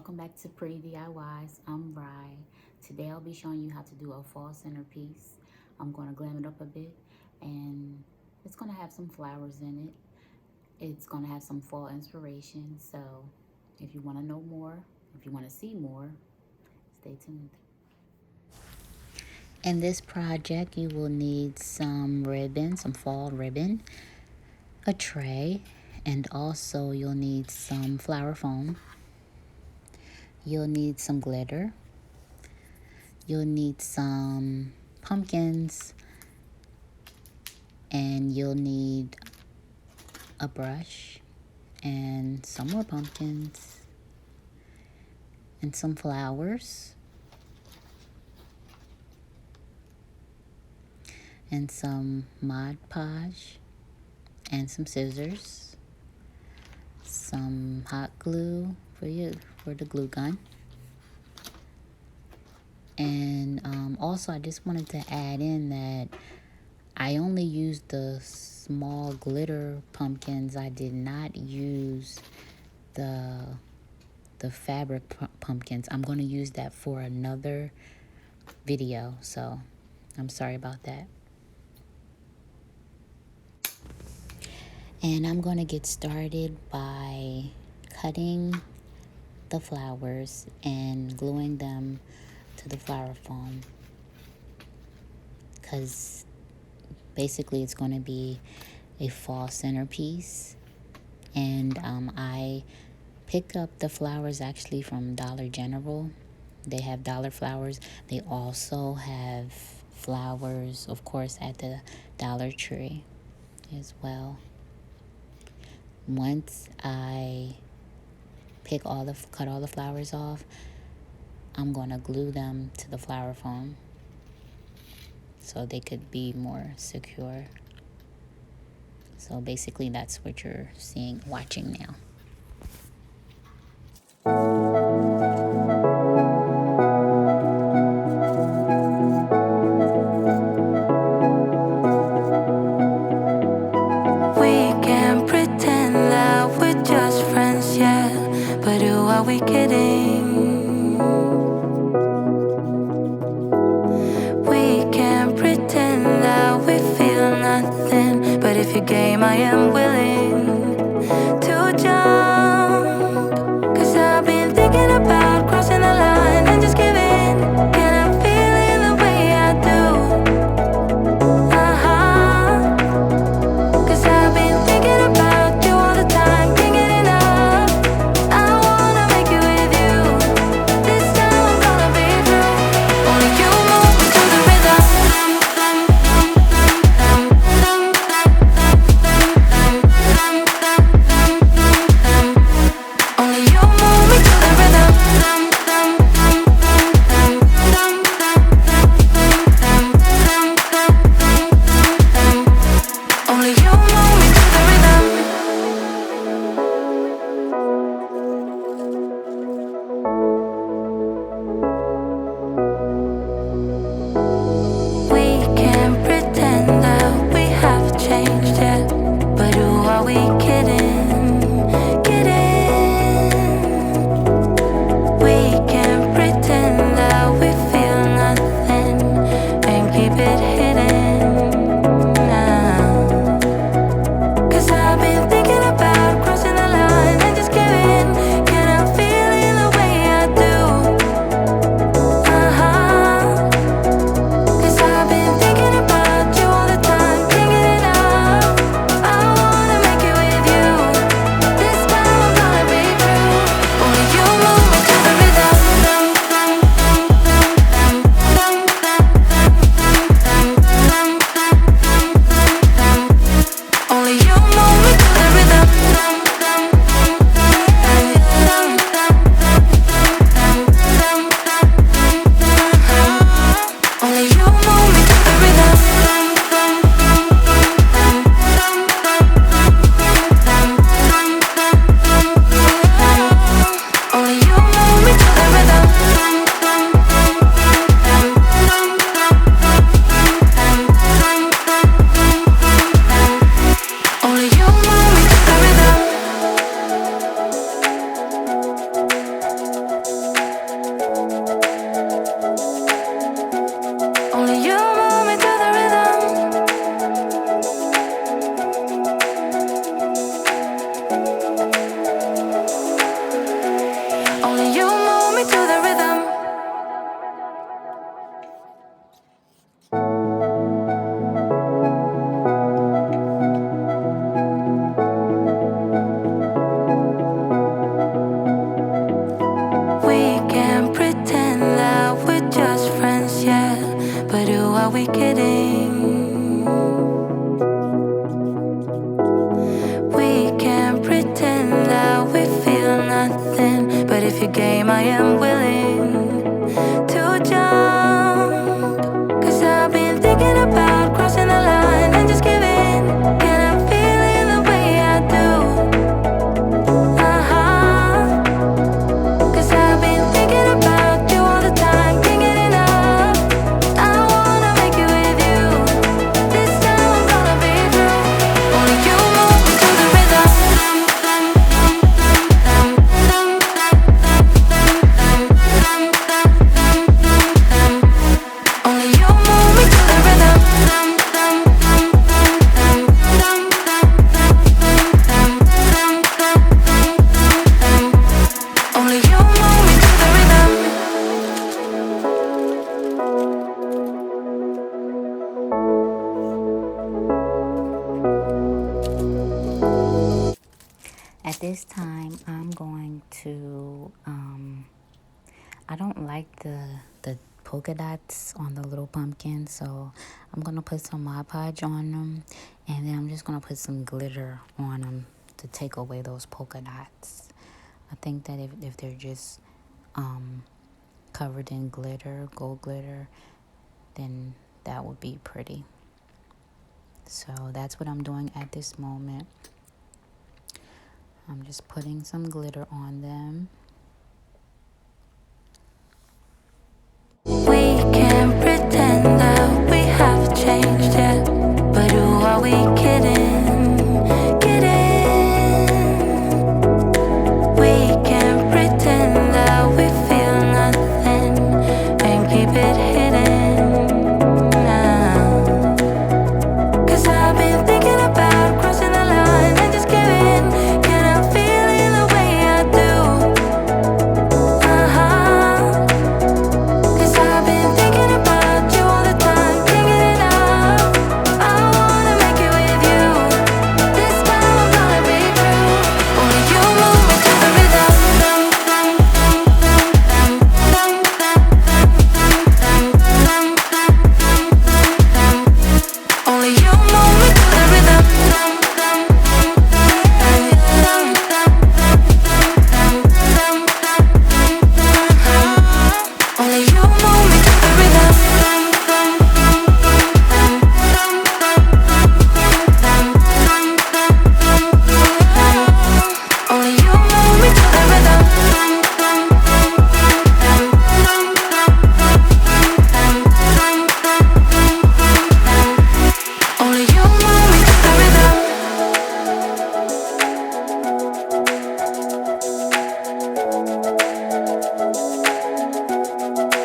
welcome back to Pretty DIYs. I'm Rye. Today I'll be showing you how to do a fall centerpiece. I'm going to glam it up a bit, and it's going to have some flowers in it. It's going to have some fall inspiration. So if you want to know more, if you want to see more, stay tuned. In this project, you will need some ribbon, some fall ribbon, a tray, and also you'll need some flower foam. You'll need some glitter. You'll need some pumpkins, and you'll need a brush and some more pumpkins and some flowers and some Mod Podge and some scissors, some hot glue for the glue gun. And also I just wanted to add in that I only used the small glitter pumpkins. I did not use the fabric pumpkins. I'm going to use that for another video, so I'm sorry about that. And I'm going to get started by cutting the flowers and gluing them to the flower foam, because basically it's going to be a fall centerpiece. And I picked up the flowers actually from Dollar General. They have dollar flowers. They also have flowers, of course, at the Dollar Tree as well. Once I cut all the flowers off, I'm going to glue them to the flower foam so they could be more secure. So basically that's what you're watching now. We can pretend that we're just friends, yeah, but who are we kidding? But if you're game, I am willing to jump. 'Cause I've been thinking about crossing the line and just giving. And I'm feeling the way I do. 'Cause I've been thinking about you all the time, can't get enough. I wanna make it with you. This time I'm gonna be through. Only you move me to the rhythm. we kidding? We can't pretend that we feel nothing, but if you're game, I am willing to jump. 'Cause I've been thinking about crossing the line and just giving. And I'm feeling the way I do. Cause I've been thinking about you all the time, can't get enough. I wanna make it with you. This time I'm gonna be true. Only you move me to the rhythm. Only you move me to the rhythm. Only you move me to the rhythm. At this time, I'm going to, I don't like the polka dots on the little pumpkin, so I'm going to put some Mod Podge on them, and then I'm just going to put some glitter on them to take away those polka dots. I think that if they're just covered in glitter, gold glitter, then that would be pretty. So that's what I'm doing at this moment. I'm just putting some glitter on them. We can't pretend that we have changed yet, but who are we kidding? Kidding. We can't pretend that we feel nothing and keep it hidden now. 'Cause I've been thinking about crossing the line and just giving. And I'm feeling the way I do. Cause I've been thinking about you all the time, can't get enough. I wanna make it with you. This time I'm gonna be true. Only you move me to the rhythm. Only you move me to the rhythm. Only you move me to the rhythm. Only you move me to the rhythm. Only you move me to the rhythm.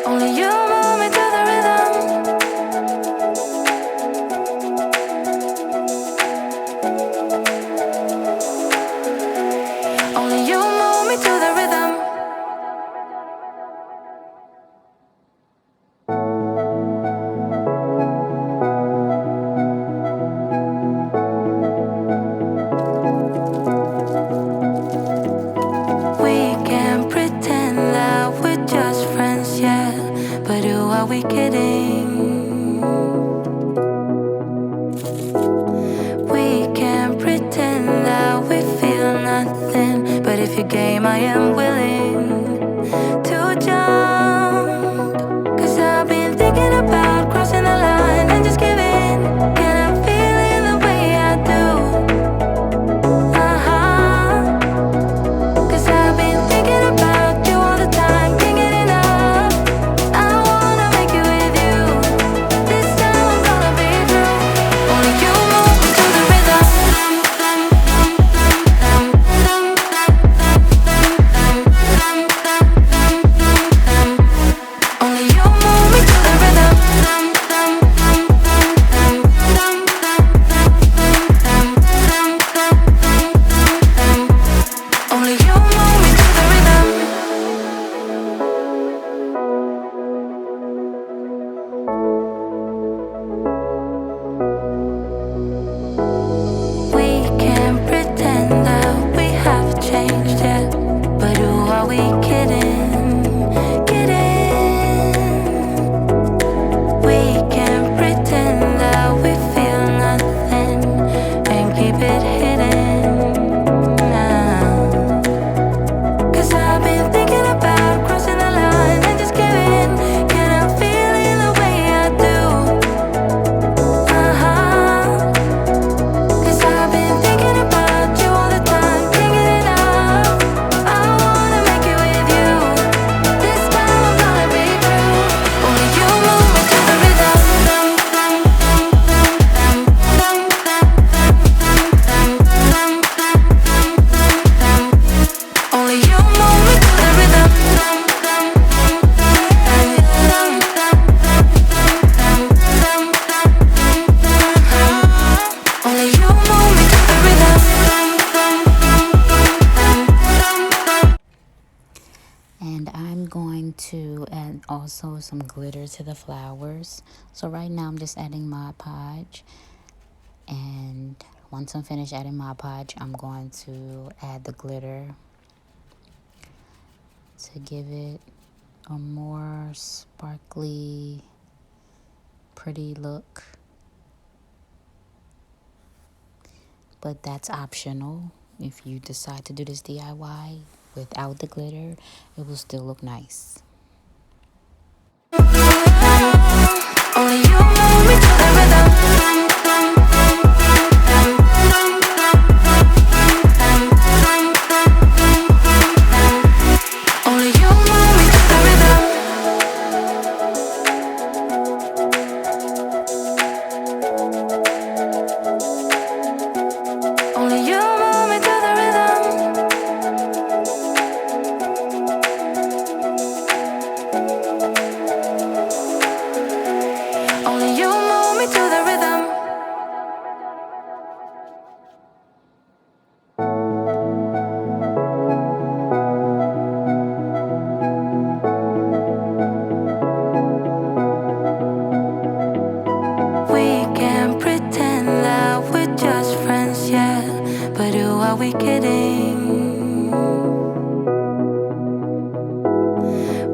Only you move me to the rhythm. Only you move me to the rhythm. We can't pretend that we're just friends yet, but who are we kidding? We can't pretend that we feel nothing, but if you're game, I am willing to jump. 'Cause I've been thinking about crossing the line and just giving. And I'm feeling the way I do. Cause I've been thinking about you all the time, can't get enough. I wanna make it with you. This time I'm gonna be true. Only you move me to the rhythm. to add also some glitter to the flowers. So right now I'm just adding Mod Podge, and once I'm finished adding Mod Podge, I'm going to add the glitter to give it a more sparkly, pretty look. But that's optional. If you decide to do this DIY without the glitter, it will still look nice. Only you move me to the rhythm. Only you move me to the rhythm. Only you move me to the rhythm. Only you move me to the rhythm. We can pretend that we're just friends, yeah. But who are we kidding?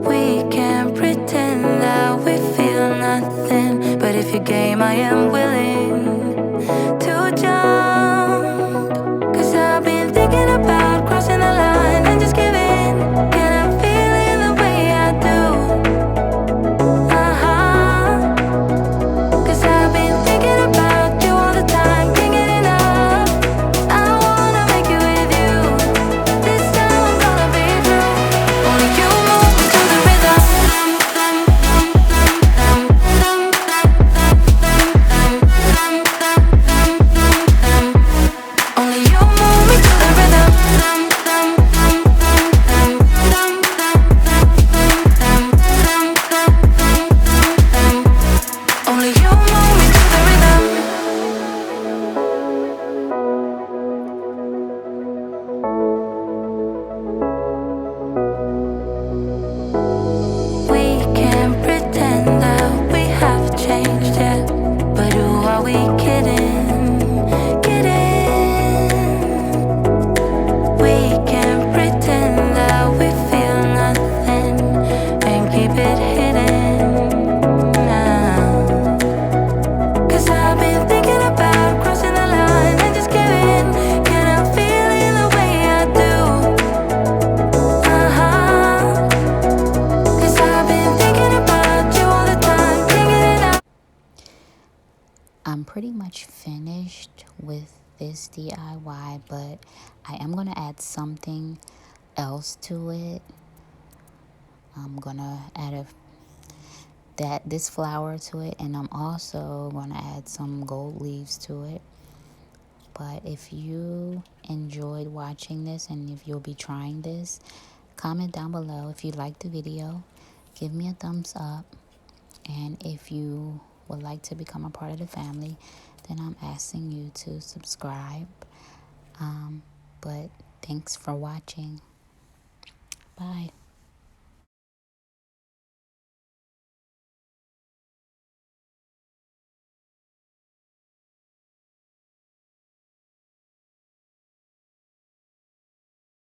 We can pretend that we feel nothing. But if you're game, I am willing to jump. 'Cause I've been thinking about crossing the line and just giving. And I'm feeling the way I do. Uh-huh. 'Cause I've been thinking about you all the time, can't get enough. I wanna make it with you. This time I'm gonna be true. Only you move me to the rhythm. Only you move me to the rhythm. Only you move me to the rhythm. We can pretend that we have changed, yeah. But who are we kidding? Kidding. We can pretend that we feel nothing and keep it hidden now. 'Cause I've been thinking about crossing the line and just giving. And I'm feeling the way I do. Uh-huh. 'Cause I've been thinking about you all the time, can't get enough. I'm pretty much finished with this DIY, but I am going to add something else to it. I'm going to add this flower to it, and I'm also going to add some gold leaves to it. But if you enjoyed watching this and if you'll be trying this, comment down below if you liked the video. Give me a thumbs up. And if you would like to become a part of the family, then I'm asking you to subscribe. But thanks for watching. Bye.